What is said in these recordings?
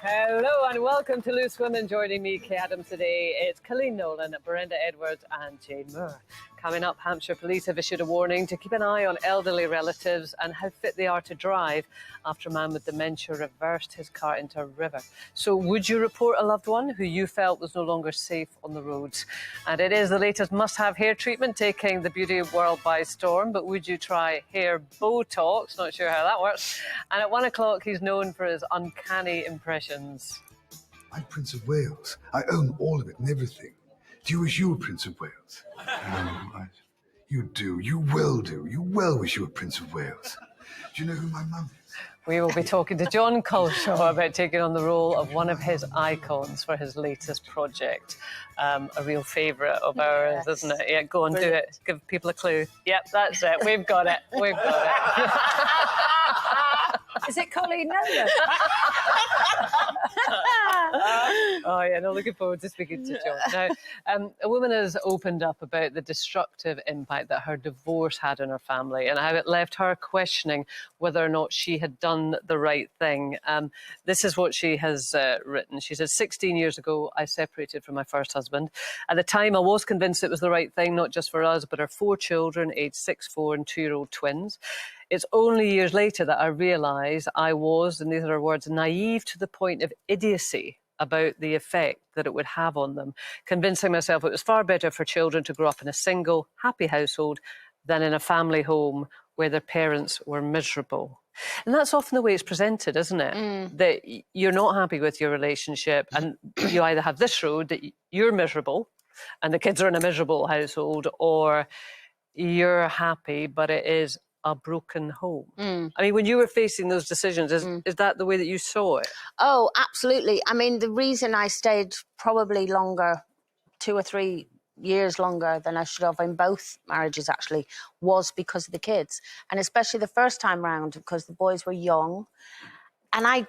Hello and welcome to Loose Women. Joining me, Kay Adams, today. It's Colleen Nolan, Brenda Edwards and Jane Moore. Coming up, Hampshire police have issued a warning to keep an eye on elderly relatives and how fit they are to drive after a man with dementia reversed his car into a river. So would you report a loved one who you felt was no longer safe on the roads? And it is the latest must-have hair treatment taking the beauty world by storm, but would you try hair Botox? Not sure how that works. And at 1 o'clock, he's known for his uncanny impressions. I'm Prince of Wales. I own all of it and everything. Do you wish you were Prince of Wales? You do. You will do. You well wish you were Prince of Wales. Do you know who my mum is? We will be talking to Jon Culshaw about taking on the role of one of his icons for his latest project. A real favourite of ours, isn't it? Yeah, go on, do it. Give people a clue. Yep, that's it. We've got it. We've got it. Is it Colleen Nolan? Oh, yeah, no, looking forward to speaking to Jon. Now, a woman has opened up about the destructive impact that her divorce had on her family and how it left her questioning whether or not she had done the right thing. This is what she has written. She says, 16 years ago, I separated from my first husband. At the time, I was convinced it was the right thing, not just for us, but our 4 children, aged 6, 4 and 2-year-old twins. It's only years later that I realised I was, and these are her words, naive to the point of idiocy about the effect that it would have on them, convincing myself it was far better for children to grow up in a single, happy household than in a family home where their parents were miserable. And that's often the way it's presented, isn't it? That you're not happy with your relationship and you either have this road that you're miserable and the kids are in a miserable household, or you're happy but it is a broken home. I mean, when you were facing those decisions, is that the way that you saw it? Oh, absolutely. I mean, the reason I stayed probably longer, 2 or 3 years longer than I should have in both marriages, actually, was because of the kids. And especially the first time round, because the boys were young. And I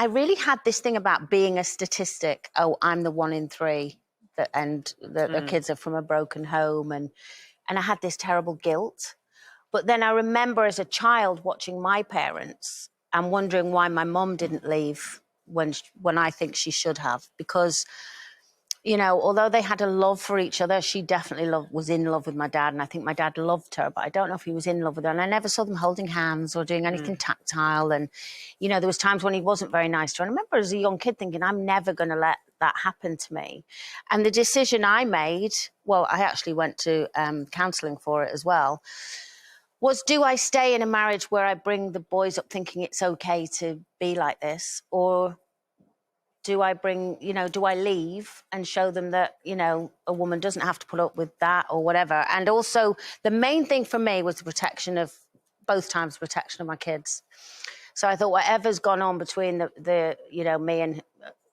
really had this thing about being a statistic. Oh, I'm the 1 in 3 and the kids are from a broken home. And I had this terrible guilt. But then I remember as a child watching my parents and wondering why my mum didn't leave when I think she should have. Because, you know, although they had a love for each other, she definitely was in love with my dad. And I think my dad loved her, but I don't know if he was in love with her. And I never saw them holding hands or doing anything tactile. And, you know, there was times when he wasn't very nice to her. I remember as a young kid thinking, I'm never going to let that happen to me. And the decision I made, well, I actually went to counselling for it as well, was, do I stay in a marriage where I bring the boys up thinking it's okay to be like this? Or do I do I leave and show them that, you know, a woman doesn't have to put up with that or whatever? And also the main thing for me was the protection of, both times, protection of my kids. So I thought whatever's gone on between the you know, me and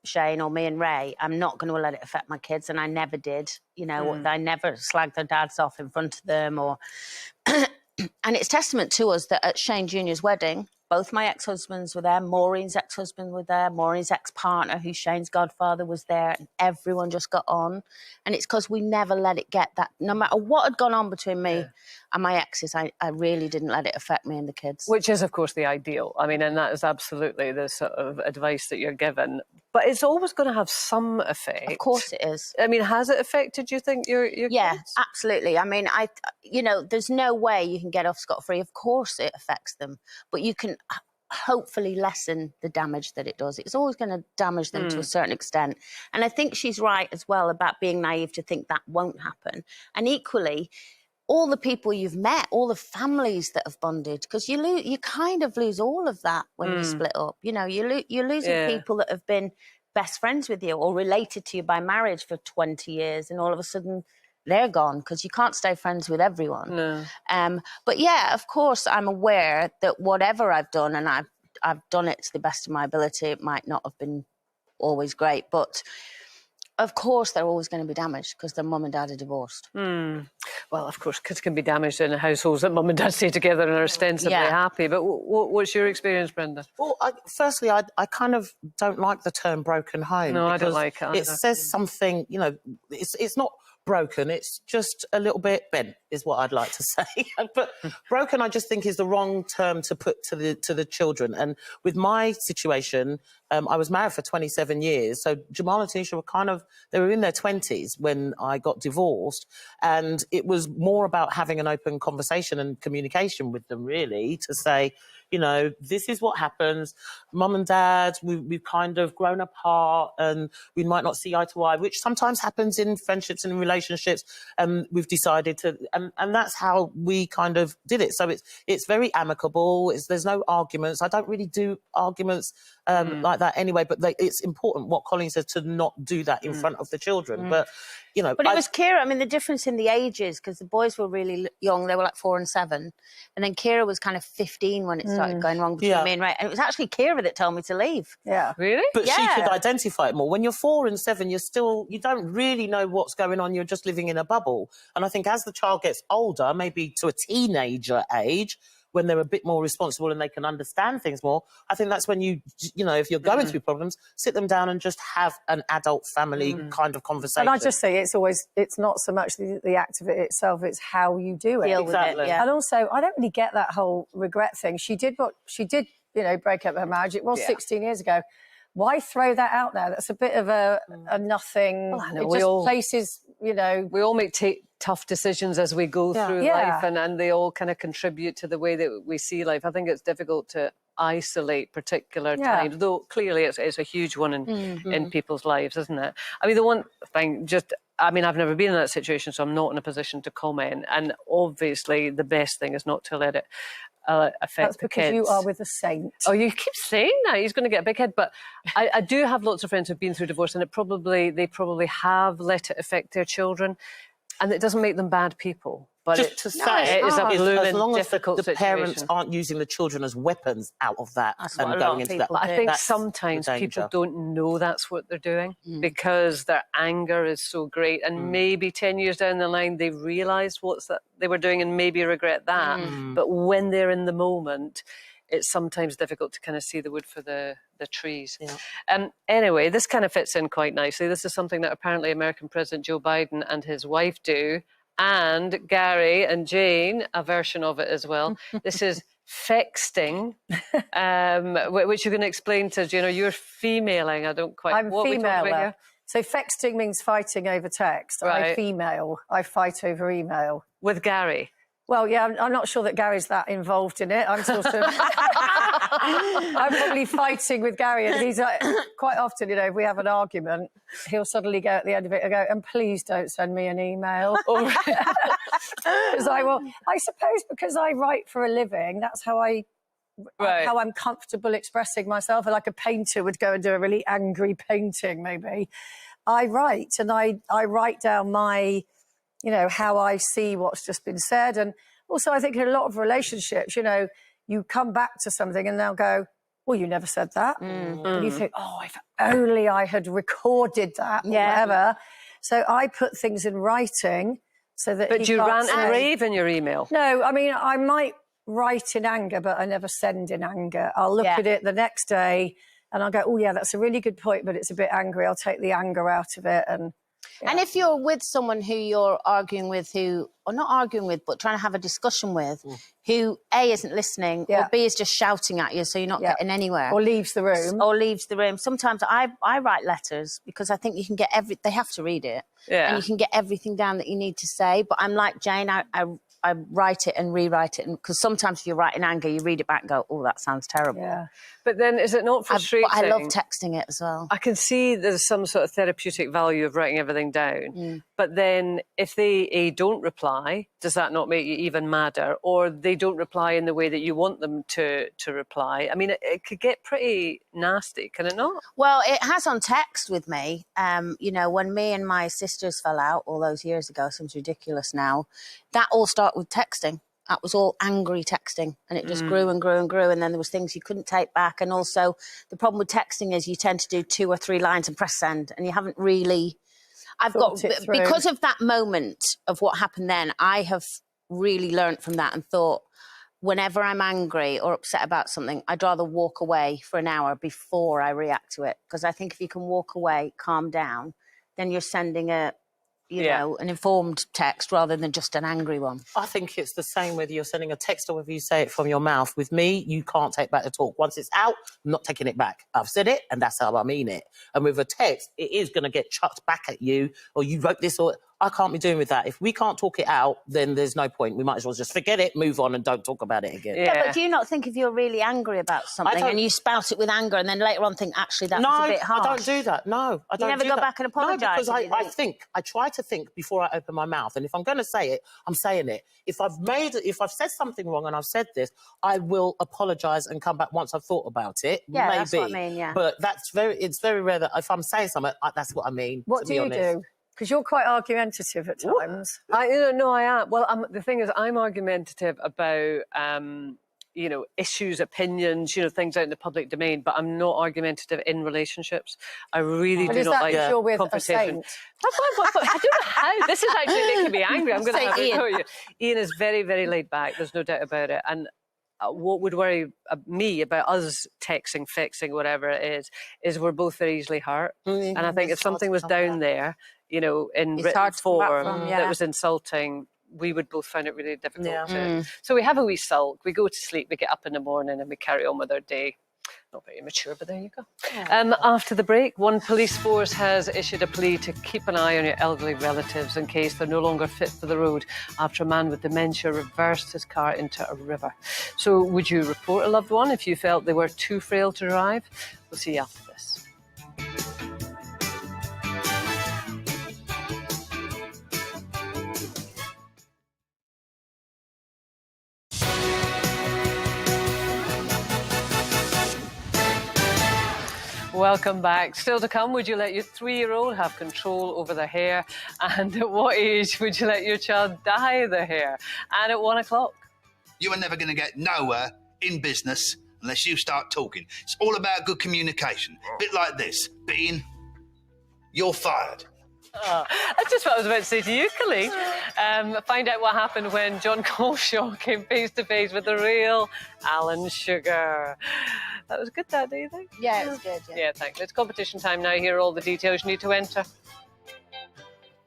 Shane or me and Ray, I'm not going to let it affect my kids. And I never did, you know, I never slagged their dads off in front of them or... And it's testament to us that at Shane Jr.'s wedding, both my ex-husbands were there. Maureen's ex-husband was there. Maureen's ex-partner, who's Shane's godfather, was there. And everyone just got on. And it's because we never let it get that. No matter what had gone on between me and my exes, I really didn't let it affect me and the kids. Which is, of course, the ideal. I mean, and that is absolutely the sort of advice that you're given. But it's always going to have some effect. Of course it is. I mean, has it affected, you think, your Yeah, kids? absolutely. I mean, you know, there's no way you can get off scot-free. Of course it affects them. But you can hopefully lessen the damage that it does. It's always going to damage them to a certain extent. And I think she's right as well about being naive to think that won't happen. And equally, all the people you've met, all the families that have bonded, because you kind of lose all of that when you split up. You know, you're losing people that have been best friends with you or related to you by marriage for 20 years, and all of a sudden they're gone because you can't stay friends with everyone. No. But yeah, of course, I'm aware that whatever I've done, and I've done it to the best of my ability, it might not have been always great, but of course they're always going to be damaged because their mum and dad are divorced. Well, of course, kids can be damaged in households that mum and dad stay together and are ostensibly happy. But what's your experience, Brenda? Well, firstly, I kind of don't like the term broken home. No, I don't like it. It says something, you know, it's not broken. It's just a little bit bent, is what I'd like to say. But broken, I just think, is the wrong term to put to the children. And with my situation, I was married for 27 years. So Jamal and Tanisha were they were in their 20s when I got divorced. And it was more about having an open conversation and communication with them, really, to say, you know, this is what happens. Mum and Dad, we've kind of grown apart and we might not see eye to eye, which sometimes happens in friendships and relationships. And we've decided to, and that's how we kind of did it. So it's very amicable. There's no arguments. I don't really do arguments like that anyway, but it's important what Colleen says, to not do that in front of the children. But, you know. But it was Kira, I mean, the difference in the ages, because the boys were really young, they were like 4 and 7. And then Kira was kind of 15 when it started going wrong between me and Ray. And it was actually Kira that told me to leave. Yeah. Really? But she could identify it more. When you're 4 and 7, you don't really know what's going on. You're just living in a bubble. And I think as the child gets older, maybe to a teenager age, when they're a bit more responsible and they can understand things more, I think that's when you know, if you're going through problems, sit them down and just have an adult family kind of conversation. And I just say it's not so much the act of it itself, it's how you do it. Deal with it, yeah. And also, I don't really get that whole regret thing. She did, you know, break up her marriage. It was 16 years ago. Why throw that out there? That's a bit of a nothing. Well, I know, it just places, you know. We all make tough decisions as we go through life, and they all kind of contribute to the way that we see life. I think it's difficult to isolate particular times, though clearly it's a huge one in people's lives, isn't it? I mean, the one thing, I've never been in that situation, so I'm not in a position to comment. And obviously, the best thing is not to let it affect That's the because kids. you are with a saint. Oh, you keep saying that. He's going to get a big head. But I do have lots of friends who've been through divorce, and they probably have let it affect their children. And it doesn't make them bad people. But just to say, it is a blooming as long as difficult the situation. parents aren't using the children as weapons out of that and going into that. But I think that's sometimes people don't know that's what they're doing because their anger is so great, and maybe 10 years down the line they realised that they were doing and maybe regret that. But when they're in the moment, it's sometimes difficult to kind of see the wood for the trees. Yeah. Anyway, this kind of fits in quite nicely. This is something that apparently American President Joe Biden and his wife do, and Gary and Jane, a version of it as well. This is fexting, which you can explain to us. You know, you're femaling. I don't quite... I'm what female. So fexting means fighting over text. Right. I'm female. I fight over email. With Gary? Well, yeah, I'm not sure that Gary's that involved in it. I'm sort of... I'm probably fighting with Gary, and he's like, quite often, you know, if we have an argument, he'll suddenly go at the end of it and go, and please don't send me an email. Because I suppose because I write for a living, that's how how I'm comfortable expressing myself. Like a painter would go and do a really angry painting, maybe. I write, and I write down my... you know, how I see what's just been said. And also I think in a lot of relationships, you know, you come back to something and they'll go, well, you never said that. And you think, oh, if only I had recorded that or whatever. So I put things in writing so that But you rant and rave in your email? No, I mean, I might write in anger, but I never send in anger. I'll look at it the next day and I'll go, oh, yeah, that's a really good point, but it's a bit angry. I'll take the anger out of it. And if you're with someone who you're arguing with, or not arguing with, but trying to have a discussion with, who A, isn't listening, or B, is just shouting at you, so you're not getting anywhere. Or leaves the room. Sometimes I write letters because I think you can get they have to read it. Yeah. And you can get everything down that you need to say. But I'm like Jane, I write it and rewrite it. Because sometimes if you write in anger, you read it back and go, oh, that sounds terrible. Yeah. But then is it not frustrating? I love texting it as well. I can see there's some sort of therapeutic value of writing everything down. But then if they don't reply, does that not make you even madder? Or they don't reply in the way that you want them to reply? I mean, it could get pretty nasty, can it not? Well, it has on text with me. You know, when me and my sisters fell out all those years ago, seems ridiculous now, that all started with texting. That was all angry texting, and it just grew and grew and grew, and then there was things you couldn't take back. And also the problem with texting is you tend to do 2 or 3 lines and press send, and you haven't really... because of that moment of what happened then, I have really learnt from that and thought, whenever I'm angry or upset about something, I'd rather walk away for an hour before I react to it. Because I think if you can walk away, calm down, then you're sending a you know, an informed text rather than just an angry one. I think it's the same whether you're sending a text or whether you say it from your mouth. With me, you can't take back the talk. Once it's out, I'm not taking it back. I've said it, and that's how I mean it. And with a text, it is going to get chucked back at you, or you wrote this, or I can't be doing with that. If we can't talk it out, then there's no point. We might as well just forget it, move on, and don't talk about it again. Yeah, but do you not think if you're really angry about something and you spout it with anger and then later on think, actually, that was a bit harsh? No, I don't do that. No, I don't You never go back and apologise? No, because I try to think before I open my mouth. And if I'm going to say it, I'm saying it. If I've said something wrong and I've said this, I will apologise and come back once I've thought about it. Yeah, maybe. that's what I mean, yeah. But it's very rare that if I'm saying something, that's what I mean. What do you do? Because you're quite argumentative at times. I am. Well, the thing is, I'm argumentative about, issues, opinions, things out in the public domain, but I'm not argumentative in relationships. I really do not like you're with confrontation. I don't know how. This is actually making me angry. I'm going to have to tell you. Ian is very, very laid back. There's no doubt about it. And what would worry me about us texting, fixing, whatever it is we're both very easily hurt. And I think if something was down there, in written form that was insulting, we would both find it really difficult. So we have a wee sulk, we go to sleep, we get up in the morning and we carry on with our day. Not very mature, but there you go. After the break, one police force has issued a plea to keep an eye on your elderly relatives in case they're no longer fit for the road after a man with dementia reversed his car into a river. So would you report a loved one if you felt they were too frail to drive? We'll see you after this. Welcome back. Still to come, would you let your 3-year-old have control over their hair? And at what age would you let your child dye their hair? And at 1 o'clock. You are never going to get nowhere in business unless you start talking. It's all about good communication. A bit like this. Bean, you're fired. That's just what I was about to say to you, Colleen. Find out what happened when Jon Culshaw came face to face with the real Alan Sugar. That was good, that, do you think? Yeah, it was good. Yeah, thanks. It's competition time now. Here are all the details you need to enter.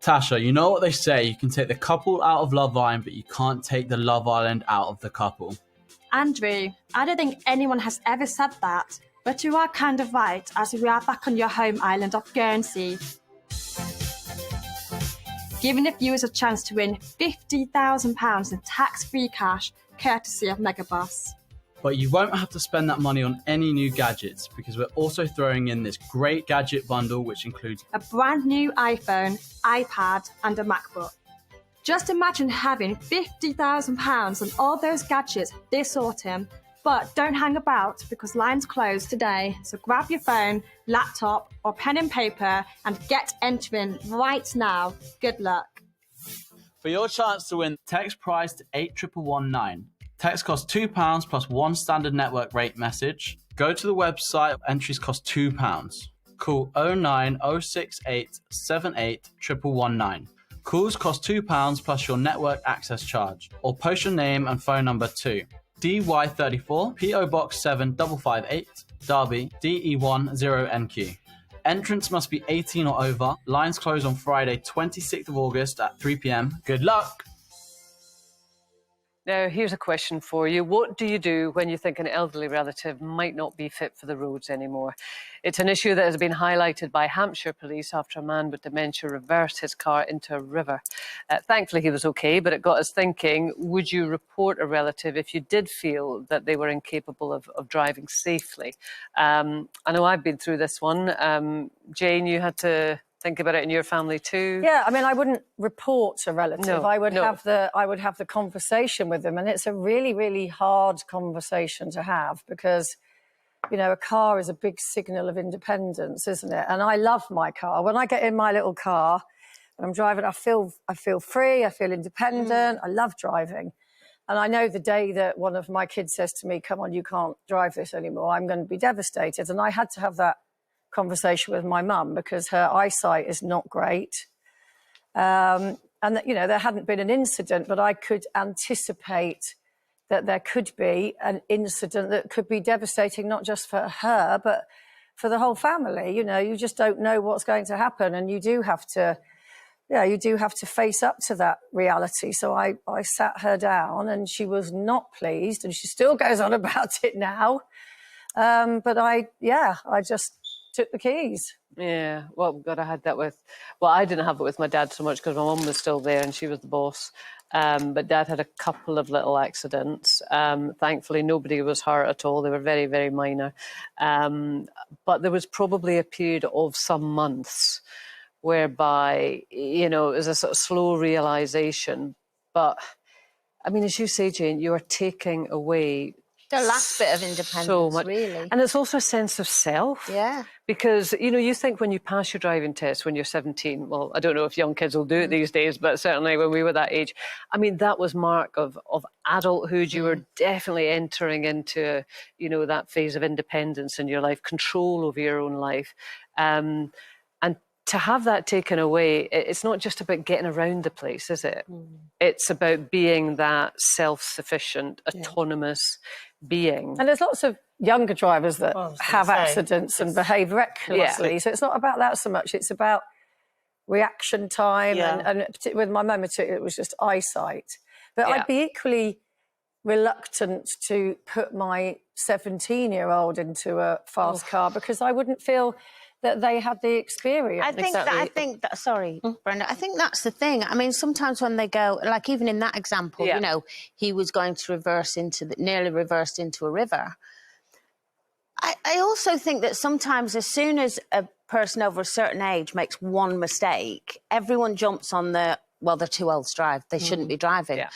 Tasha, you know what they say, you can take the couple out of Love Island, but you can't take the Love Island out of the couple. Andrew, I don't think anyone has ever said that, but you are kind of right, as we are back on your home island of Guernsey. Giving the viewers a chance to win £50,000 in tax-free cash, courtesy of Megabus. But you won't have to spend that money on any new gadgets, because we're also throwing in this great gadget bundle which includes a brand new iPhone, iPad and a MacBook. Just imagine having £50,000 on all those gadgets this autumn, but don't hang about because lines close today, so grab your phone, laptop or pen and paper and get entering right now. Good luck. For your chance to win, text price to 81119. Text costs £2 plus one standard network rate message. Go to the website, entries cost £2. Call 09068 78 119. Calls cost £2 plus your network access charge. Or post your name and phone number to DY34 PO Box 7558 Derby DE10NQ. Entrance must be 18 or over. Lines close on Friday 26th of August at 3 p.m. Good luck! Now, here's a question for you. What do you do when you think an elderly relative might not be fit for the roads anymore? It's an issue that has been highlighted by Hampshire police after a man with dementia reversed his car into a river. Thankfully, he was okay, but it got us thinking, would you report a relative if you did feel that they were incapable of driving safely? I know I've been through this one. Jane, you had to think about it in your family too. Yeah, I mean, I wouldn't report a relative. No, I would have the conversation with them, and it's a really, really hard conversation to have because, a car is a big signal of independence, isn't it? And I love my car. When I get in my little car and I'm driving, I feel free. I feel independent. I love driving, and I know the day that one of my kids says to me, "Come on, you can't drive this anymore," I'm going to be devastated. And I had to have that conversation with my mum because her eyesight is not great, and there hadn't been an incident, but I could anticipate that there could be an incident that could be devastating not just for her but for the whole family. You just don't know what's going to happen, and you do have to yeah, you do have to face up to that reality. So I sat her down and she was not pleased, and she still goes on about it now. But I just took the keys. Yeah, well, God, I had that with, well, I didn't have it with my dad so much because my mum was still there and she was the boss. But Dad had a couple of little accidents. Thankfully, nobody was hurt at all. They were very, very minor. But there was probably a period of some months whereby, you know, it was a sort of slow realization. But, I mean, as you say, Jane, you are taking away The last bit of independence, so much. really. And it's also a sense of self. Yeah. Because, you know, you think when you pass your driving test when you're 17, well, I don't know if young kids will do it these days, but certainly when we were that age, I mean, that was mark of adulthood. You were definitely entering into, you know, that phase of independence in your life, control over your own life. And to have that taken away, it's not just about getting around the place, is it? It's about being that self-sufficient, autonomous being. And there's lots of younger drivers that have accidents and behave recklessly. So it's not about that so much. It's about reaction time. And particularly with my mum, it was just eyesight. But I'd be equally reluctant to put my 17-year-old into a fast car because I wouldn't feel that they had the experience. I think that sorry, Brenda, I think that's the thing. I mean, sometimes when they go, like even in that example, you know, he was going to nearly reversed into a river. I also think that sometimes as soon as a person over a certain age makes one mistake, everyone jumps on they're too old to drive. They shouldn't be driving. Yeah.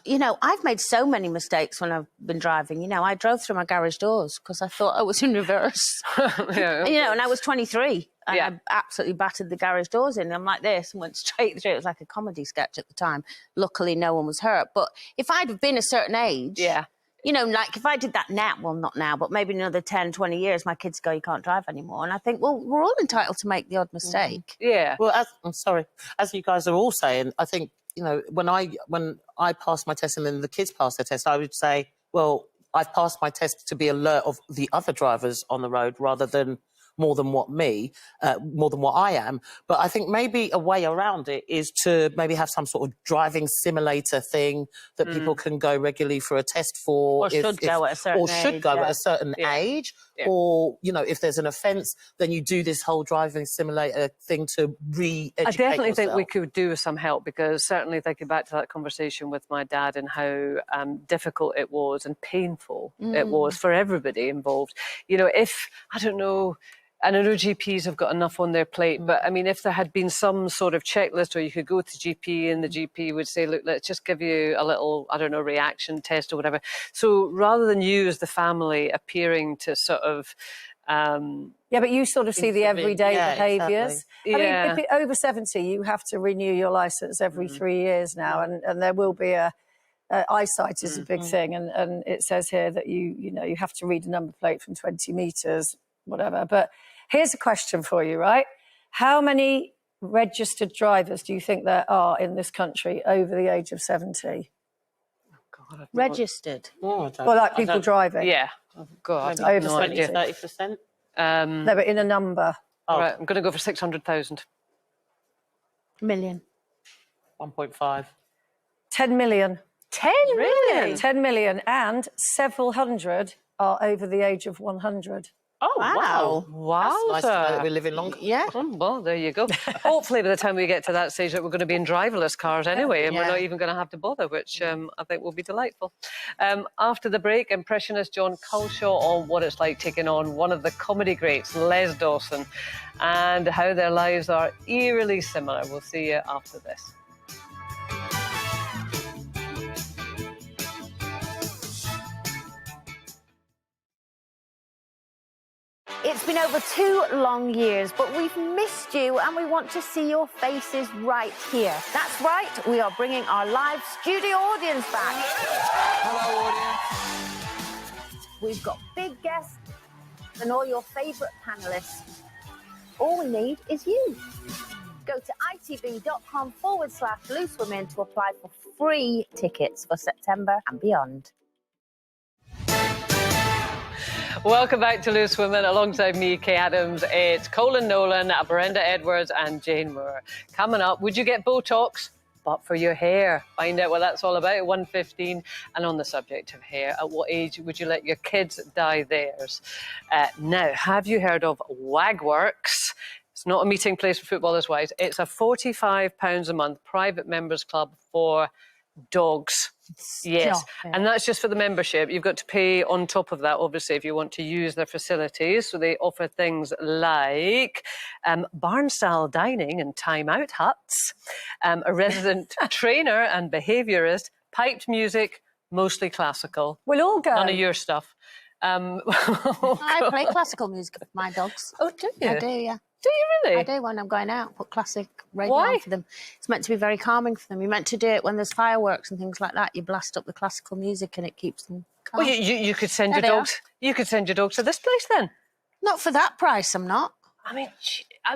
You know, I've made so many mistakes when I've been driving. You know, I drove through my garage doors because I thought I was in reverse. You know, and I was 23 and I absolutely battered the garage doors in. I'm like this and went straight through. It was like a comedy sketch at the time. Luckily, no one was hurt. But if I'd have been a certain age, you know, like if I did that now, well, not now, but maybe in another 10, 20 years, my kids go, you can't drive anymore. And I think, well, we're all entitled to make the odd mistake. Yeah. Well, as you guys are all saying, I think, you know, when I passed my test and then the kids passed their test, I would say, well, I've passed my test to be alert of the other drivers on the road rather than more than what I am. But I think maybe a way around it is to maybe have some sort of driving simulator thing that people can go regularly for a test for. Or should go at a certain age. Or, you know, if there's an offence, then you do this whole driving simulator thing to re-educate I definitely yourself. think we could do with some help because certainly thinking back to that conversation with my dad and how difficult it was and painful it was for everybody involved. You know, I don't know, and I know GPs have got enough on their plate, but I mean, if there had been some sort of checklist where you could go to GP and the GP would say, look, let's just give you a little, I don't know, reaction test or whatever. So rather than you as the family appearing to sort of... but you sort of see the everyday behaviours. Exactly. I mean, if you're over 70, you have to renew your licence every 3 years now, and there will be eyesight is a big thing, and it says here that you know you have to read a number plate from 20 metres, whatever. But here's a question for you, right? How many registered drivers do you think there are in this country over the age of 70? God, Registered? Well, like people driving. Yeah. Oh, God, over no 20, idea. 30%? No, but in a number. Right, I'm going to go for 600,000. Million. 1.5. 10 million. 10 million? 10 million, and several hundred are over the age of 100. Oh, wow. Wow. That's nice to know that we're living longer. Yeah. Well, there you go. Hopefully by the time we get to that stage that we're going to be in driverless cars anyway, and we're not even going to have to bother, which I think will be delightful. After the break, impressionist Jon Culshaw on what it's like taking on one of the comedy greats, Les Dawson, and how their lives are eerily similar. We'll see you after this. It's been over 2 long years, but we've missed you and we want to see your faces right here. That's right, we are bringing our live studio audience back. Hello, audience. We've got big guests and all your favourite panellists. All we need is you. Go to itv.com/loosewomen to apply for free tickets for September and beyond. Welcome back to Loose Women. Alongside me, Kay Adams, it's Colin Nolan, Brenda Edwards and Jane Moore. Coming up, would you get Botox, but for your hair? Find out what that's all about at 1:15. And on the subject of hair, at what age would you let your kids dye theirs? Now, have you heard of Wagworks? It's not a meeting place for footballers' wives. It's a £45 a month private members club for dogs. Yes, and that's just for the membership. You've got to pay on top of that, obviously, if you want to use their facilities. So they offer things like barn-style dining and time-out huts, a resident trainer and behaviourist, piped music, mostly classical. We'll all go. None of your stuff. I play classical music with my dogs. Oh, do you? I do, yeah. Do you really? I do when I'm going out. Put classic radio Why? on for them. It's meant to be very calming for them. You're meant to do it when there's fireworks and things like that. You blast up the classical music and it keeps them calm. Well, you could send your There they dogs. You could send your dogs to this place then. Not for that price, I'm not. I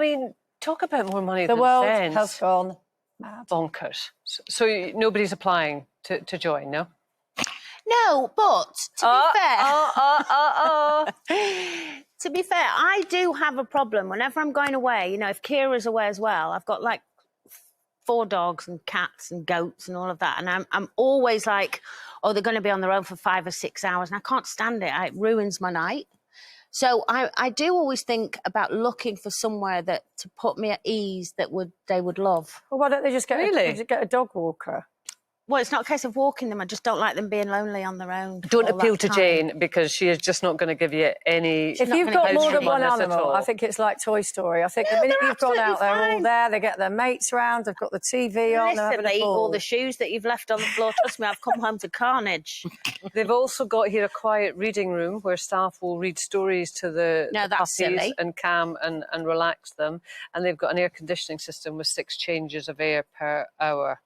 mean, talk about more money The than world sense. has gone mad. Bonkers. So nobody's applying to join, no? No, but to be fair, I do have a problem whenever I'm going away. You know, if Kira's away as well, I've got like 4 dogs and cats and goats and all of that, and I'm always like, oh, they're going to be on their own for 5 or 6 hours, and I can't stand it. It ruins my night. So I do always think about looking for somewhere that to put me at ease that they would love. Well, why don't they just get a dog walker? Well, it's not a case of walking them. I just don't like them being lonely on their own. Don't appeal to Jane because she is just not going to give you any. If you've got more than one animal, I think it's like Toy Story. I think the minute you've gone out, they're all there. They get their mates round. They've got the TV on. Listen, they eat all the shoes that you've left on the floor. Trust me, I've come home to carnage. They've also got here a quiet reading room where staff will read stories to the puppies silly. and calm and relax them. And they've got an air conditioning system with 6 changes of air per hour.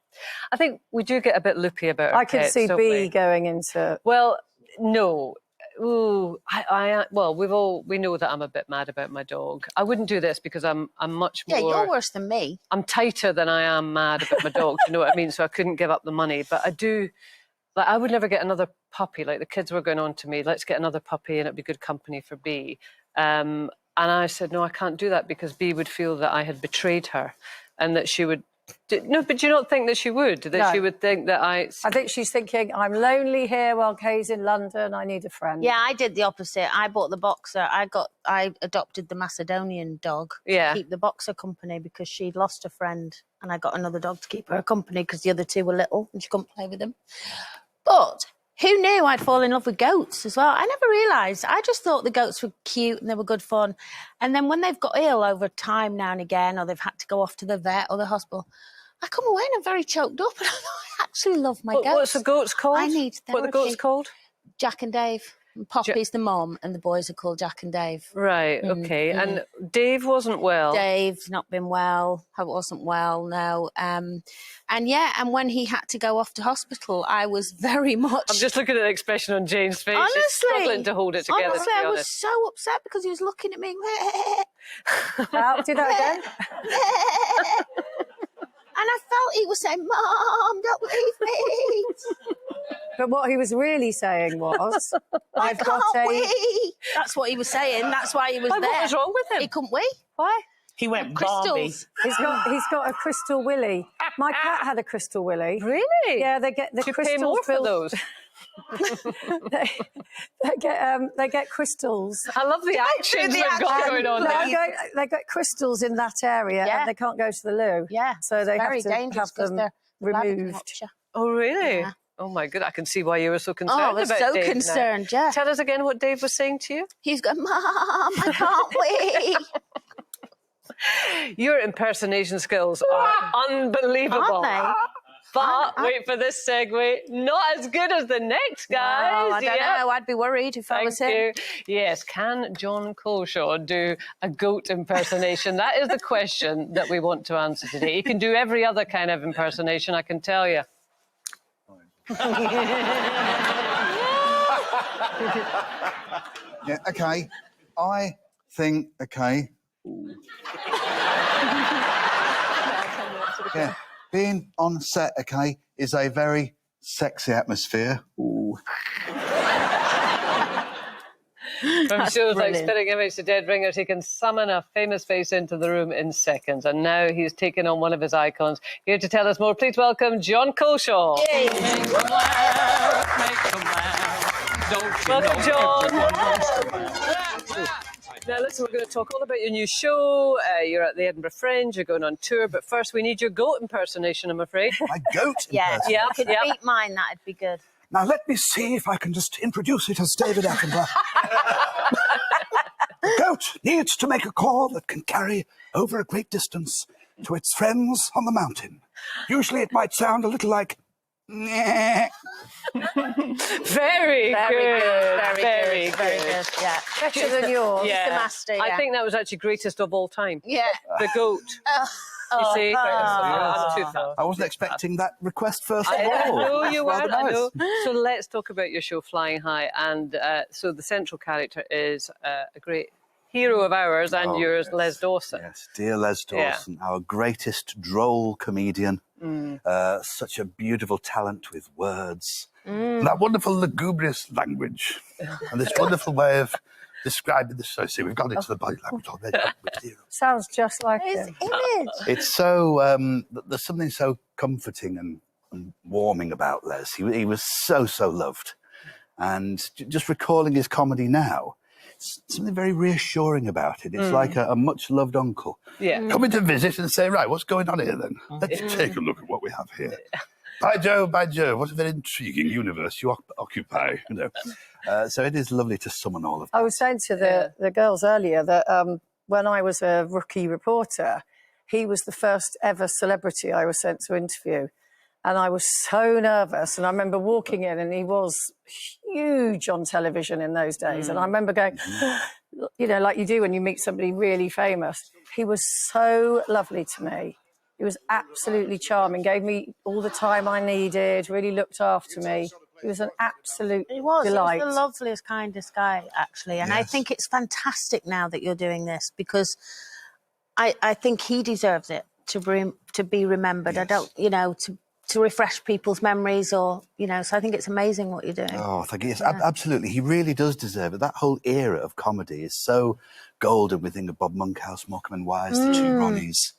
I think we do get a bit loopy about our I could pets, see don't B we? going into... Well, no. Ooh, well, we know that I'm a bit mad about my dog. I wouldn't do this because I'm much more... Yeah, you're worse than me. I'm tighter than I am mad about my dog, you know what I mean? So I couldn't give up the money. But I do... Like, I would never get another puppy. Like, the kids were going on to me, let's get another puppy and it'd be good company for B. And I said, no, I can't do that because B would feel that I had betrayed her and that she would... No, but do you not think that she would? That she would think that I think she's thinking, I'm lonely here while Kay's in London. I need a friend. Yeah, I did the opposite. I bought the boxer. I adopted the Macedonian dog to keep the boxer company because she'd lost a friend, and I got another dog to keep her company because the other 2 were little and she couldn't play with them. But who knew I'd fall in love with goats as well? I never realised. I just thought the goats were cute and they were good fun. And then when they've got ill over time now and again, or they've had to go off to the vet or the hospital, I come away and I'm very choked up. And I actually love my goats. What's the goats called? I need therapy. What are the goats called? Jack and Dave. And Poppy's the mom, and the boys are called Jack and Dave. Right, okay. And Dave wasn't well. Dave's not been well. I wasn't well, no. And when he had to go off to hospital, I was very much... I'm just looking at the expression on Jane's face. Honestly, she's struggling to hold it together, honestly, to be I was honest. so upset because he was looking at me. Do that again. And I felt he was saying, Mom, don't leave me. But what he was really saying was, I've got a... wee. That's what he was saying. That's why he was there. What was wrong with him? He couldn't wee. Why? He went Barbie. Crystals. He's got a crystal willy. My cat had a crystal willy. Really? Yeah, they get the Do you crystals pay more for those? they get crystals. I love the actions they've got going on there. They get crystals in that area and they can't go to the loo. Yeah. So they have very to dangerous have them they're removed. Oh, really? Yeah. Oh, my God. I can see why you were so concerned I was about so Dave now. concerned, yeah. Tell us again what Dave was saying to you. He's going, Mom, I can't wee. Your impersonation skills are unbelievable. Aren't they? But wait for this segue, not as good as the next, guys. No, I don't know. I'd be worried if I was him. Thank you. Yes, can Jon Culshaw do a goat impersonation? That is the question that we want to answer today. He can do every other kind of impersonation, I can tell you. Yeah, okay. I think, okay. Yeah, being on set, okay, is a very sexy atmosphere. Ooh. From That's shows like brilliant. Spitting Image to Dead Ringers, he can summon a famous face into the room in seconds. And now he's taken on one of his icons. Here to tell us more, please welcome Jon Culshaw. Welcome, Jon. Now, listen, we're going to talk all about your new show. You're at the Edinburgh Fringe, you're going on tour, but first we need your goat impersonation, I'm afraid. My goat Yeah, impersonation. if you could beat mine, that'd be good. Now let me see if I can just introduce it as David Attenborough. The goat needs to make a call that can carry over a great distance to its friends on the mountain. Usually it might sound a little like... "Nyeh." Very good. Very good. Yeah. Better than yours. Yeah. The master, I yeah. think that was actually greatest of all time. Yeah. The goat. You see? I'm too fast. I wasn't expecting that request first of I all. know you Rather weren't, I nice. know. So let's talk about your show, Flying High. And so the central character is a great hero of ours and yours, yes. Les Dawson. Yes, dear Les Dawson, our greatest droll comedian. Such a beautiful talent with words. That wonderful lugubrious language. And this wonderful way of describing the show. See, we've gone into the body language already. Sounds just like His him. image. It's so, there's something so comforting and warming about Les. He was so loved. And just recalling his comedy now, something very reassuring about it. It's like a much-loved uncle. Yeah. Coming to visit and say, right, what's going on here then? Let's take a look at what we have here. By Jove, what a very intriguing universe you occupy, you know. So it is lovely to summon all of that. I was saying to the girls earlier that when I was a rookie reporter, he was the first ever celebrity I was sent to interview. And I was so nervous. And I remember walking in, and he was huge on television in those days. And I remember going, you know, like you do when you meet somebody really famous. He was so lovely to me. He was absolutely charming, gave me all the time I needed, really looked after me. He was an absolute delight. He was the loveliest, kindest guy, actually. And I Yes. think it's fantastic now that you're doing this, because I think he deserves it to be remembered. Yes. I don't, you know, to refresh people's memories, or, you know, so I think it's amazing what you're doing. Oh, thank you. Yes, absolutely. He really does deserve it. That whole era of comedy is so golden. We think of Bob Monkhouse, Morecambe and Wise, the two Ronnies.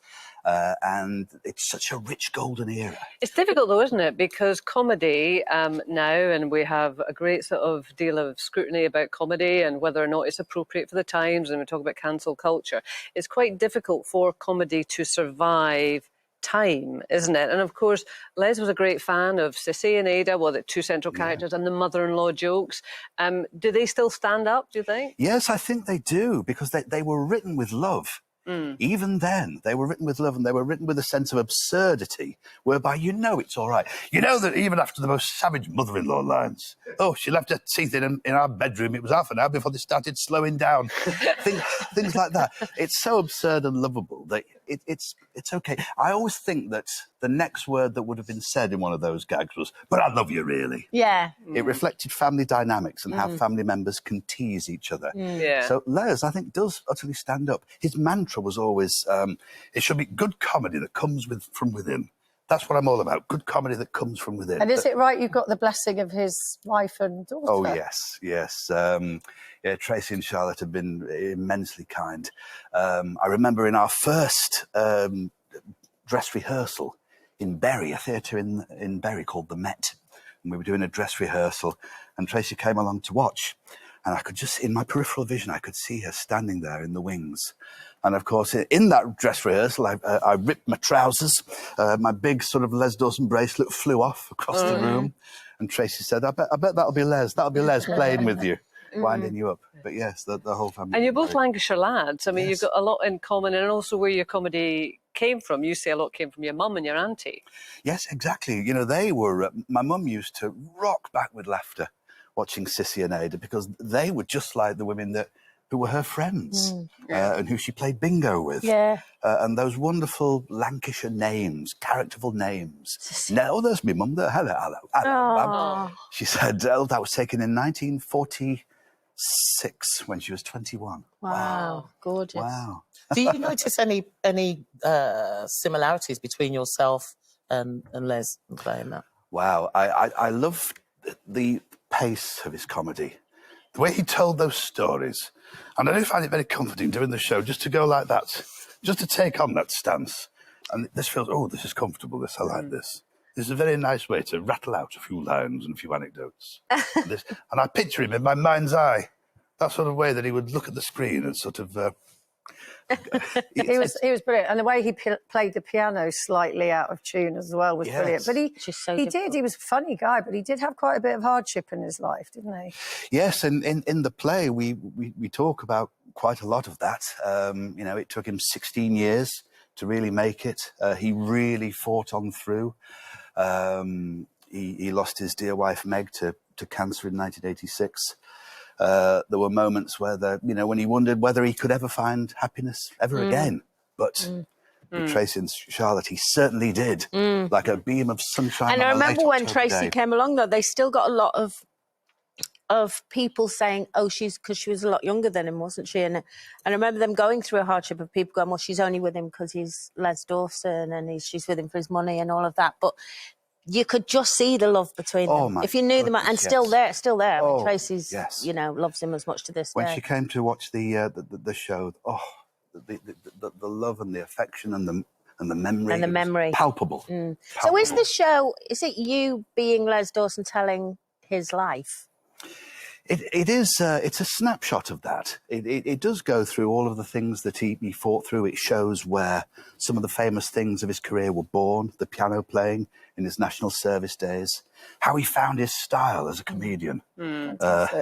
And it's such a rich golden era. It's difficult though, isn't it? Because comedy now, and we have a great sort of deal of scrutiny about comedy and whether or not it's appropriate for the times, and we talk about cancel culture. It's quite difficult for comedy to survive time, isn't it? And of course, Les was a great fan of Sissy and Ada, the two central characters, and the mother-in-law jokes. Do they still stand up, do you think? Yes, I think they do, because they were written with love. Even then, they were written with love, and they were written with a sense of absurdity, whereby you know it's all right. You know that even after the most savage mother-in-law lines, oh, she left her teeth in our bedroom, it was half an hour before they started slowing down. things like that. It's so absurd and lovable that it's okay. I always think that the next word that would have been said in one of those gags was, "But I love you, really." Yeah. It reflected family dynamics and how family members can tease each other. Yeah. So Les, I think, does utterly stand up. His mantra was always, it should be good comedy that comes from within. That's what I'm all about, good comedy that comes from within. And is it right you've got the blessing of his wife and daughter? Oh, yes. Yeah, Tracy and Charlotte have been immensely kind. I remember in our first dress rehearsal in Bury, a theatre in Bury called the Met, and we were doing a dress rehearsal, and Tracy came along to watch, and I could just, in my peripheral vision, I could see her standing there in the wings. And of course, in that dress rehearsal, I ripped my trousers, my big sort of Les Dawson bracelet flew off across the room, and Tracy said, I bet that'll be Les playing with you, winding you up. But yes, the whole family. And you're both Lancashire lads. I mean, you've got a lot in common, and also where your comedy came from. You say a lot came from your mum and your auntie. Yes, exactly. You know, they were, my mum used to rock back with laughter watching Sissy and Ada, because they were just like the women who were her friends and who she played bingo with. Yeah. And those wonderful Lancashire names, characterful names. No, there's me mum there. Hello, mum. She said, that was taken in 1946 when she was 21. Wow. Gorgeous. Wow. Do you notice any similarities between yourself and Les playing that? Wow. I love the pace of his comedy. The way he told those stories. And I do find it very comforting doing the show just to go like that, just to take on that stance. And this feels, oh, this is comfortable, I like this. This is a very nice way to rattle out a few lines and a few anecdotes. And I picture him in my mind's eye, that sort of way that he would look at the screen and sort of... he was brilliant. And the way he played the piano slightly out of tune as well was brilliant. But he was a funny guy, but he did have quite a bit of hardship in his life, didn't he? Yes, and in the play, we talk about quite a lot of that. You know, it took him 16 years to really make it. He really fought on through. He lost his dear wife, Meg, to cancer in 1986. There were moments where, when he wondered whether he could ever find happiness ever again. But with Tracy and Charlotte, he certainly did, like a beam of sunshine. And I remember when Tracy came along, though, they still got a lot of people saying, oh, because she was a lot younger than him, wasn't she? And I remember them going through a hardship of people going, well, she's only with him because he's Les Dawson and she's with him for his money and all of that. But you could just see the love between them. If you knew them, and still there. I mean, Tracy's, loves him as much to this day. When she came to watch the show, the love and the affection and the memory. Palpable. Palpable. So is the show, is it you being Les Dawson telling his life? It is. It's a snapshot of that. It does go through all of the things that he fought through. It shows where some of the famous things of his career were born, the piano playing in his national service days, how he found his style as a comedian.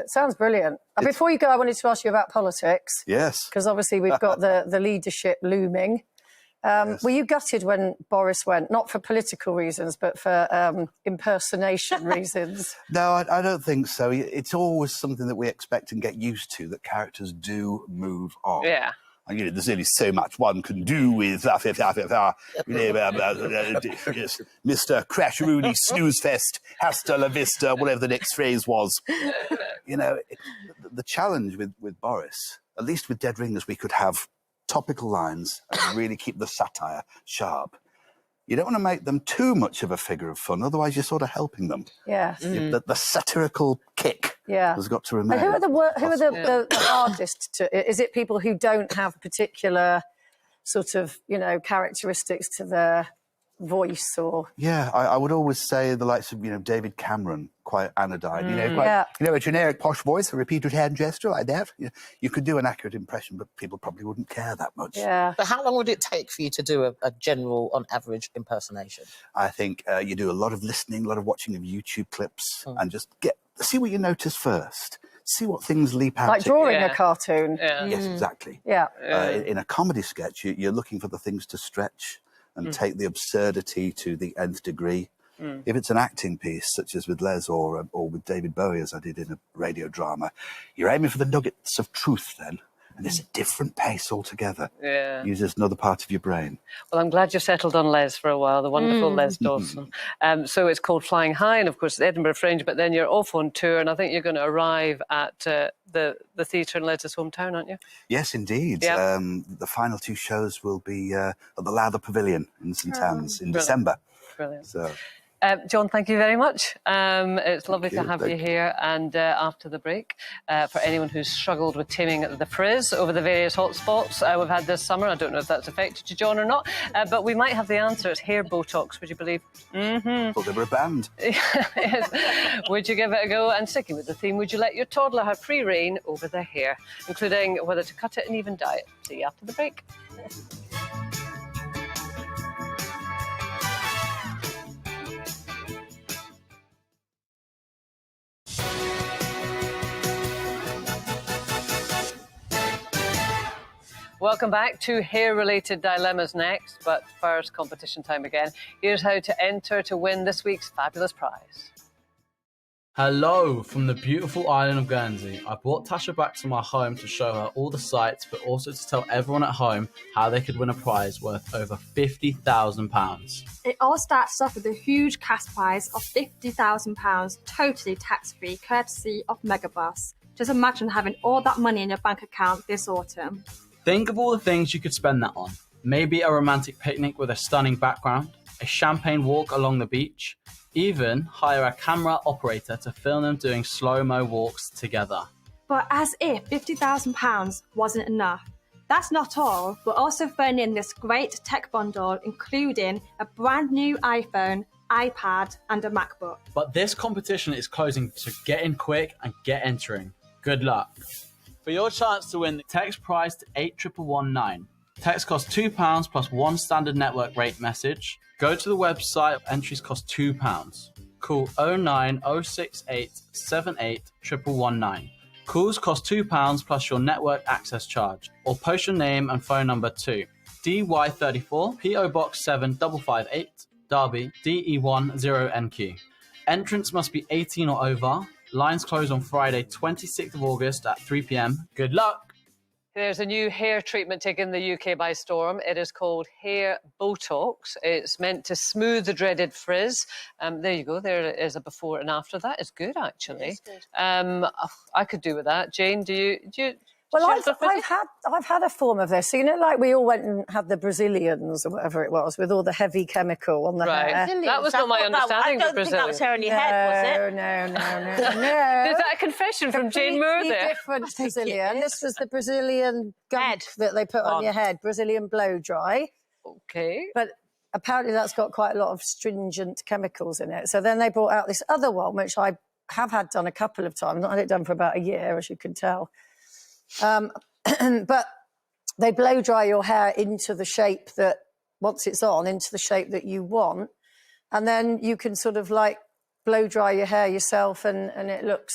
Sounds brilliant. Before you go, I wanted to ask you about politics. Yes. Because obviously we've got the leadership looming. Were you gutted when Boris went? Not for political reasons, but for impersonation reasons? No, I don't think so. It's always something that we expect and get used to, that characters do move on. Yeah. And, there's only so much one can do with Mr. Crash Rooney Snoozefest, hasta la vista, whatever the next phrase was. The challenge with Boris, at least with Dead Ringers, we could have topical lines and really keep the satire sharp. You don't want to make them too much of a figure of fun, otherwise you're sort of helping them. Yeah. The satirical kick has got to remain. And who are the hardest to? Is it people who don't have particular sort of characteristics to their voice or? Yeah, I would always say the likes of David Cameron, quite anodyne. A generic posh voice, a repeated hand gesture like that. You could do an accurate impression, but people probably wouldn't care that much. Yeah. But how long would it take for you to do a general, on average, impersonation? I think you do a lot of listening, a lot of watching of YouTube clips, and just see what you notice first. See what things leap out. Like drawing a cartoon. Yeah. Yes, exactly. Yeah. In a comedy sketch, you're looking for the things to stretch and take the absurdity to the nth degree. If it's an acting piece, such as with Les or with David Bowie, as I did in a radio drama, you're aiming for the nuggets of truth then, and it's a different pace altogether. Yeah. Uses another part of your brain. Well, I'm glad you've settled on Les for a while, the wonderful Les Dawson. So it's called Flying High, and of course, Edinburgh Fringe, but then you're off on tour, and I think you're going to arrive at the theatre in Les's hometown, aren't you? Yes, indeed. Yep. The final two shows will be at the Lowther Pavilion in St Anne's in December. Brilliant. So. Jon, thank you very much. It's lovely to have you here. And after the break, for anyone who's struggled with taming the frizz over the various hotspots we've had this summer, I don't know if that's affected you, Jon, or not, but we might have the answer. It's hair Botox, would you believe? Well, they were a band. Yes. Would you give it a go? And sticking with the theme, would you let your toddler have free rein over their hair, including whether to cut it and even dye it? See you after the break. Welcome back to hair-related dilemmas next, but first, competition time again. Here's how to enter to win this week's fabulous prize. Hello from the beautiful island of Guernsey. I brought Tasha back to my home to show her all the sights, but also to tell everyone at home how they could win a prize worth over £50,000. It all starts off with a huge cash prize of £50,000, totally tax-free, courtesy of Megabus. Just imagine having all that money in your bank account this autumn. Think of all the things you could spend that on. Maybe a romantic picnic with a stunning background, a champagne walk along the beach, even hire a camera operator to film them doing slow-mo walks together. But as if £50,000 wasn't enough. That's not all. We're also throwing in this great tech bundle, including a brand new iPhone, iPad, and a MacBook. But this competition is closing, so get in quick and get entering. Good luck. For your chance to win, text price to 81119. Text costs £2 plus one standard network rate message. Go to the website, entries cost £2. Call 09068 78 119. Calls cost £2 plus your network access charge, or post your name and phone number to DY34 PO Box 7558 Derby DE10NQ. Entrance must be 18 or over. Lines close on Friday, 26th of August at 3 p.m. Good luck! There's a new hair treatment taking the UK by storm. It is called Hair Botox. It's meant to smooth the dreaded frizz. There you go. There is a before and after. That is good, actually. It is good. I could do with that. Jane, do you Well, I've had a form of this. So, you know, like we all went and had the Brazilians or whatever it was with all the heavy chemical on the hair. That was not my understanding. I don't think that was hair on your head, was it? No. Is that a confession from Jane Moore there? Different Brazilian. This was the Brazilian gunk that they put on your head, Brazilian blow dry. Okay. But apparently that's got quite a lot of stringent chemicals in it. So then they brought out this other one, which I have had done a couple of times. Not had it done for about a year, as you can tell. But they blow dry your hair into the shape that, once it's on, into the shape that you want. And then you can sort of like blow dry your hair yourself and it looks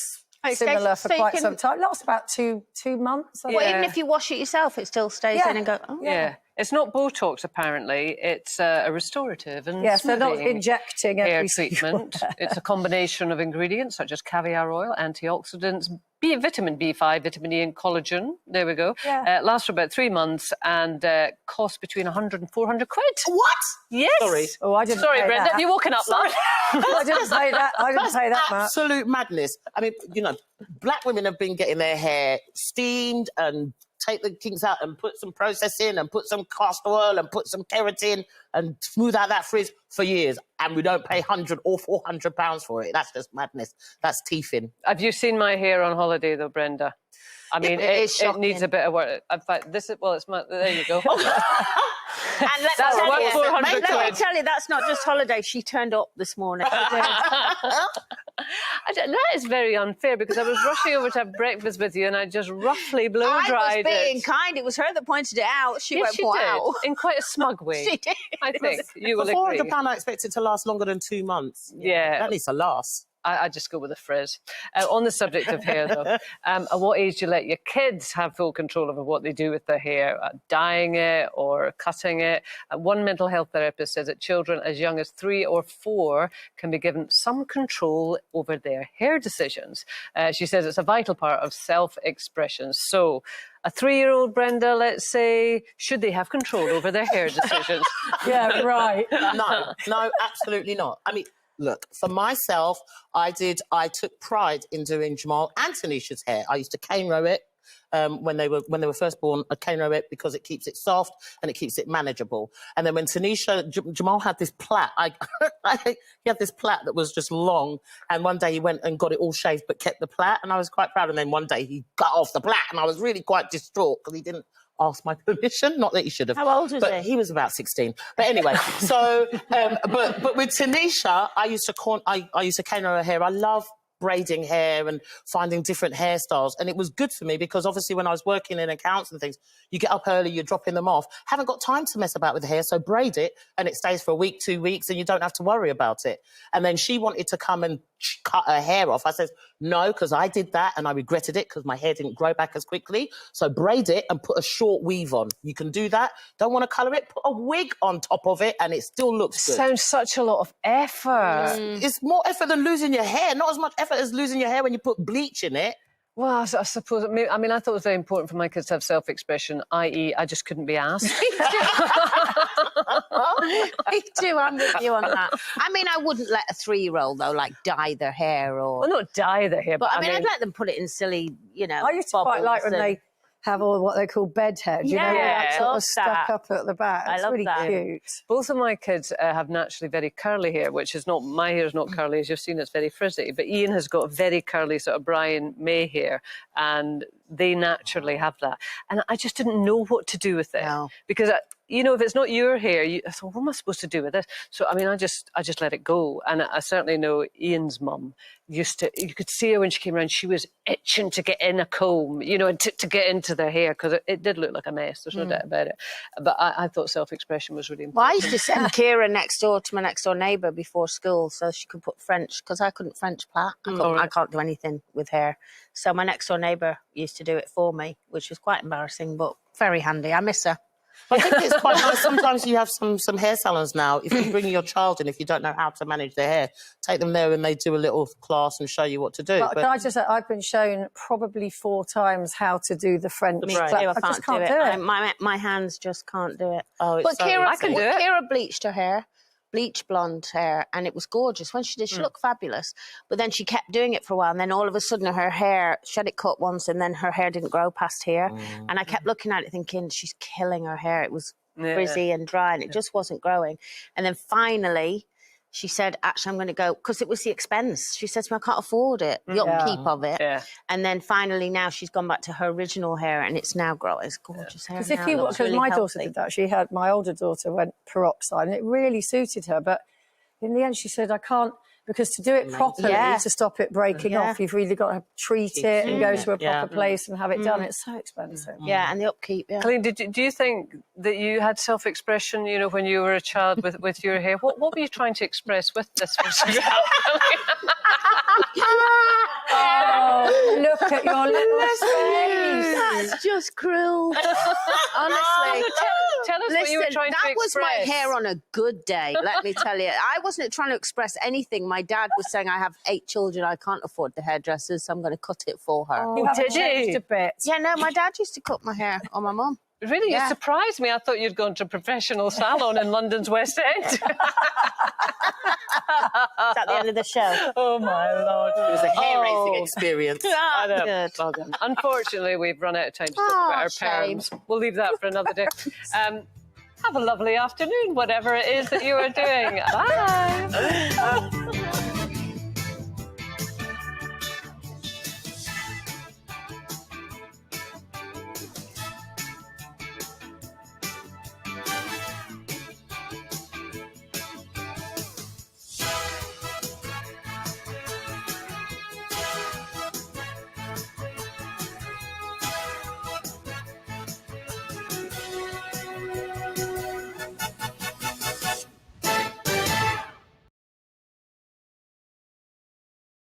similar for quite some time. It lasts about two months. Well, even if you wash it yourself, it still stays in and goes, oh. Yeah. It's not Botox, apparently. It's a restorative and yes, they're not injecting hair treatment. It's a combination of ingredients such as caviar oil, antioxidants, vitamin B5, vitamin E, and collagen. There we go. Yeah. Lasts for about 3 months and costs between 100 and 400 quid. What? Yes. Sorry. Oh, I didn't. Sorry, say Brenda. that. Have you woken up, love? I didn't say that. I didn't say that much. Absolute madness. I mean, you know, black women have been getting their hair steamed and take the kinks out and put some process in and put some castor oil and put some keratin and smooth out that frizz for years, and we don't pay £100 or £400 for it. That's just madness. That's teething. Have you seen my hair on holiday, though, Brenda? I mean, it needs a bit of work. In fact, there you go. And let me tell you, that's not just holiday. She turned up this morning. That is very unfair because I was rushing over to have breakfast with you and I just roughly blow dried it. I was being kind. It was her that pointed it out. She went, she wow. did, in quite a smug way. She did. I think you will For agree. £400, I expect it to last longer than 2 months. Yeah. That needs to last. I just go with a frizz. On the subject of hair, though, at what age do you let your kids have full control over what they do with their hair, dyeing it or cutting it? One mental health therapist says that children as young as 3 or 4 can be given some control over their hair decisions. She says it's a vital part of self-expression. So, a 3-year-old, Brenda, let's say, should they have control over their hair decisions? Yeah, right. No, absolutely not. I mean, look, for myself, I took pride in doing Jamal and Tanisha's hair. I used to cane row it when they were first born. I cane row it because it keeps it soft and it keeps it manageable. And then when Jamal had this plait, he had this plait that was just long. And one day he went and got it all shaved but kept the plait, and I was quite proud. And then one day he cut off the plait, and I was really quite distraught because he didn't ask my permission. Not that he should have. How old was he? He was about 16. But anyway, so but with Tanisha, I used to cane her hair. I love braiding hair and finding different hairstyles, and it was good for me because obviously when I was working in accounts and things, you get up early, you're dropping them off, haven't got time to mess about with the hair, so braid it and it stays for a week, 2 weeks, and you don't have to worry about it. And then she wanted to come and cut her hair off. I said no, because I did that and I regretted it because my hair didn't grow back as quickly. So braid it and put a short weave on. You can do that. Don't want to colour it, put a wig on top of it and it still looks good. Sounds such a lot of effort. It's more effort than losing your hair. Not as much effort as losing your hair when you put bleach in it. Well, I suppose, I mean, I thought it was very important for my kids to have self-expression, i.e. I just couldn't be asked. Me too, I'm with you on that. I mean, I wouldn't let a 3-year-old, though, like, dye their hair or... Well, not dye their hair, but I mean, I'd let them put it in silly, you know, I used to quite like when they have all what they call bed hair. Do you know, that sort love of stuck up at the back. I It's love really that. cute. Both of my kids have naturally very curly hair, which is not, my hair is not curly, as you've seen, it's very frizzy. But Ian has got very curly sort of Brian May hair, and they naturally have that. And I just didn't know what to do with it. No. Because, you know, if it's not your hair, I thought, what am I supposed to do with this? So, I mean, I just let it go. And I certainly know Ian's mum used to, you could see her when she came around, she was itching to get in a comb, you know, and to get into their hair, because it did look like a mess, there's no doubt about it. But I thought self-expression was really Well, I important. used to send Kira next door to my next door neighbour before school so she could put French, because I couldn't French plait. I can't do anything with hair. So my next door neighbour used to do it for me, which was quite embarrassing, but very handy. I miss her. I think it's quite nice. Sometimes you have some hair salons now. If you bring your child in, if you don't know how to manage their hair, take them there and they do a little class and show you what to do. But can I just say, I've been shown probably 4 times how to do the French. Me plait. too, I just can't do it. My hands just can't do it. Oh, it's But so Kira, I can do it. Kira bleached her hair, bleach blonde hair, and it was gorgeous. When she did, she looked fabulous. But then she kept doing it for a while, and then all of a sudden her hair, she had it cut once, and then her hair didn't grow past here. And I kept looking at it thinking, she's killing her hair. It was frizzy and dry, and it just wasn't growing. And then finally, she said, actually, I'm going to go, because it was the expense. She said to me, I can't afford it, the upkeep of it. Yeah. And then finally now she's gone back to her original hair, and it's now growing. It's gorgeous hair. Because my daughter did that. She had, my older daughter went peroxide, and it really suited her. But in the end, she said, I can't, because to do it properly, to stop it breaking off, you've really got to treat it and go to a proper place and have it done. It's so expensive. Yeah, and the upkeep, Colleen, do you think that you had self-expression, you know, when you were a child with your hair? What were you trying to express with this photograph? Oh, look at your little face. That's just cruel. Honestly. Tell us what you were trying to that express. was my hair on a good day, let me tell you. I wasn't trying to express anything. My dad was saying, I have 8 children, I can't afford the hairdressers, so I'm going to cut it for her. Oh, did changed a bit. Yeah, no, my dad used to cut my hair, or my mum. Really? You surprised me. I thought you'd gone to a professional salon in London's West End. Is that the end of the show? Oh, my Lord. It was a hair-raising experience. I know. Good. Well done. Unfortunately, we've run out of time to talk about our shame. perms. We'll leave that for another day. Have a lovely afternoon, whatever it is that you are doing. Bye.